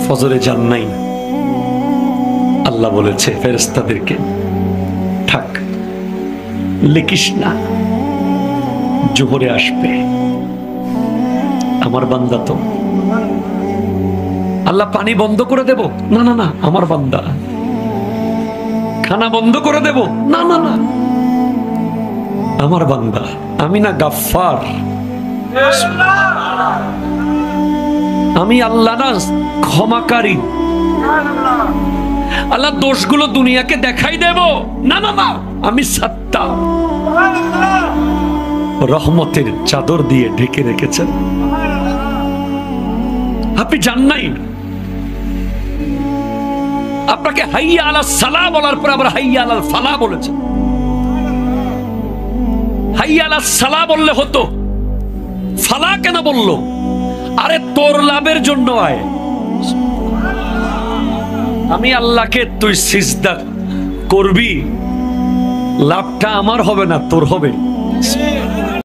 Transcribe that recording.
ফজরে যান নাই, আল্লাহ বলেছে ফেরেশতাদেরকে থাক, লিখিস না, জোহরে আসবে। আমার বান্দা তো। আল্লাহ পানি বন্ধ করে দেব? না না না, আমার বান্দা। খানা বন্ধ করে দেব? না না না, আমার বান্দা। আমি না গাফফার, আমি আল্লাহ না ক্ষমাকারী। আল্লাহ দোষগুলো দুনিয়াকে দেখাই দেব? না না না, আমি সাত্তার। রহমতের চাদর দিয়ে ঢেকে রেখেছেন। আপনি জান নাই? আপনাকে হাইয়া আলাস সালাহ বলার পর আবার হাইয়া আলাল ফালাহ বলেছেন। হাইয়া আলাস সালাহ বললে হতো, ফালাহ কেন বলল? আরে তোর লাভের জন্য আয়। আমি আল্লাহকে তুই সিজদা করবি, লাভটা আমার হবে না, তোর হবে।